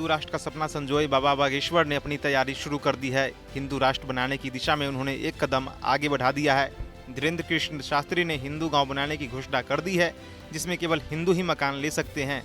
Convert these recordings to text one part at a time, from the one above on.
हिंदू राष्ट्र का सपना संजोए बाबा बागेश्वर ने अपनी तैयारी शुरू कर दी है। हिंदू राष्ट्र बनाने की दिशा में उन्होंने एक कदम आगे बढ़ा दिया है। धीरेन्द्र कृष्ण शास्त्री ने हिंदू गांव बनाने की घोषणा कर दी है, जिसमें केवल हिंदू ही मकान ले सकते हैं।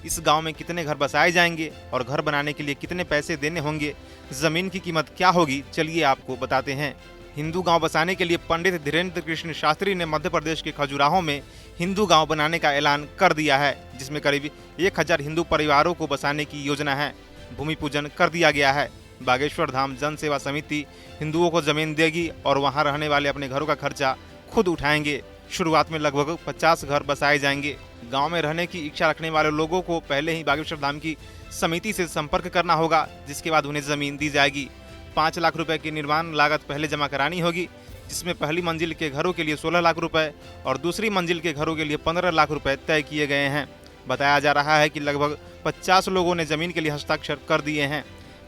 इस गांव में कितने घर बसाए जाएंगे और घर बनाने के लिए कितने पैसे देने होंगे, जमीन की कीमत क्या होगी, चलिए आपको बताते हैं। हिंदू गांव बसाने के लिए पंडित धीरेन्द्र कृष्ण शास्त्री ने मध्य प्रदेश के खजुराहो में हिंदू गांव बनाने का ऐलान कर दिया है, जिसमें करीब 1000 हिंदू परिवारों को बसाने की योजना है। भूमि पूजन कर दिया गया है। बागेश्वर धाम जन सेवा समिति हिंदुओं को जमीन देगी और वहां रहने वाले अपने घरों का खर्चा खुद उठाएंगे। शुरुआत में लगभग 50 घर बसाए जाएंगे। गांव में रहने की इच्छा रखने वाले लोगों को पहले ही बागेश्वर धाम की समिति से संपर्क करना होगा, जिसके बाद उन्हें जमीन दी जाएगी। 5 लाख रुपए की निर्माण लागत पहले जमा करानी होगी, जिसमें पहली मंजिल के घरों के लिए 16 लाख रुपए और दूसरी मंजिल के घरों के लिए 15 लाख रुपए तय किए गए हैं। बताया जा रहा है कि लगभग 50 लोगों ने जमीन के लिए हस्ताक्षर कर दिए हैं।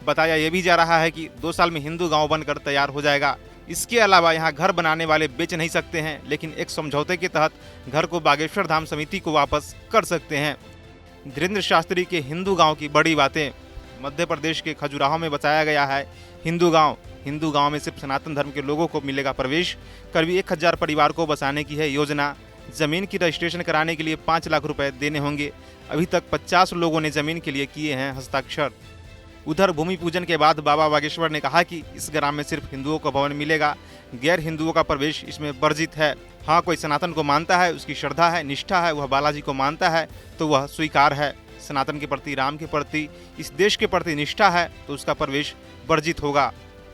बताया यह भी जा रहा है कि 2 साल में हिंदू गांव बनकर तैयार हो जाएगा। इसके अलावा यहाँ घर बनाने वाले बेच नहीं सकते हैं, लेकिन एक समझौते के तहत घर को बागेश्वर धाम समिति को वापस कर सकते हैं। धीरेन्द्र शास्त्री के हिंदू गांव की बड़ी बातें। मध्य प्रदेश के खजुराहो में बताया गया है हिंदू गांव में सिर्फ सनातन धर्म के लोगों को मिलेगा प्रवेश। करीब 1000 परिवार को बसाने की है योजना। जमीन की रजिस्ट्रेशन कराने के लिए 5 लाख रुपए देने होंगे। अभी तक 50 लोगों ने जमीन के लिए किए हैं हस्ताक्षर। उधर भूमि पूजन के बाद बाबा बागेश्वर ने कहा कि इस ग्राम में सिर्फ हिंदुओं को भवन मिलेगा, गैर हिंदुओं का प्रवेश इसमें वर्जित है। हाँ, कोई सनातन को मानता है, उसकी श्रद्धा है, निष्ठा है, वह बालाजी को मानता है तो वह स्वीकार है। सनातन के प्रति, राम के प्रति, इस देश के प्रति निष्ठा है तो उसका प्रवेश वर्जित होगा।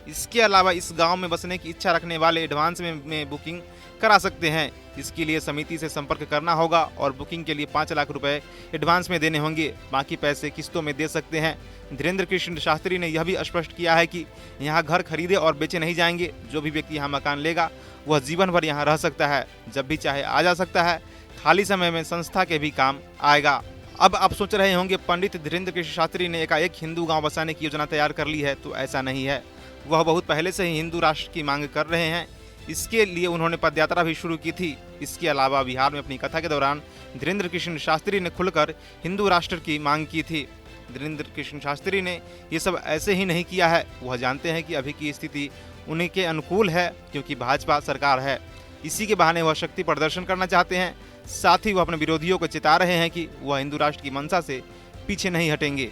इसके अलावा इस गांव में बसने की इच्छा रखने वाले एडवांस में बुकिंग करा सकते हैं। इसके लिए समिति से संपर्क करना होगा और बुकिंग के लिए 5 लाख रुपए एडवांस में देने होंगे। बाकी पैसे किस्तों में दे सकते हैं। धीरेन्द्र कृष्ण शास्त्री ने यह भी स्पष्ट किया है कि यहाँ घर खरीदे और बेचे नहीं जाएंगे। जो भी व्यक्ति यहाँ मकान लेगा वह जीवन भर यहाँ रह सकता है, जब भी चाहे आ जा सकता है। खाली समय में संस्था के भी काम आएगा। अब आप सोच रहे होंगे पंडित धीरेन्द्र कृष्ण शास्त्री ने एकाएक हिंदू गांव बसाने की योजना तैयार कर ली है, तो ऐसा नहीं है। वह बहुत पहले से ही हिंदू राष्ट्र की मांग कर रहे हैं। इसके लिए उन्होंने पदयात्रा भी शुरू की थी। इसके अलावा बिहार में अपनी कथा के दौरान धीरेन्द्र कृष्ण शास्त्री ने खुलकर हिंदू राष्ट्र की मांग की थी। धीरेन्द्र कृष्ण शास्त्री ने ये सब ऐसे ही नहीं किया है। वह जानते हैं कि अभी की स्थिति उन्हीं के अनुकूल है, क्योंकि भाजपा सरकार है। इसी के बहाने वह शक्ति प्रदर्शन करना चाहते हैं। साथ ही वह अपने विरोधियों को चिता रहे हैं कि वह हिंदू राष्ट्र की मंशा से पीछे नहीं हटेंगे।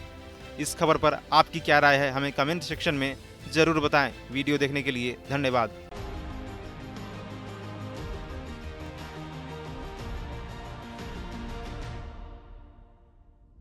इस खबर पर आपकी क्या राय है, हमें कमेंट सेक्शन में ज़रूर बताएं। वीडियो देखने के लिए धन्यवाद।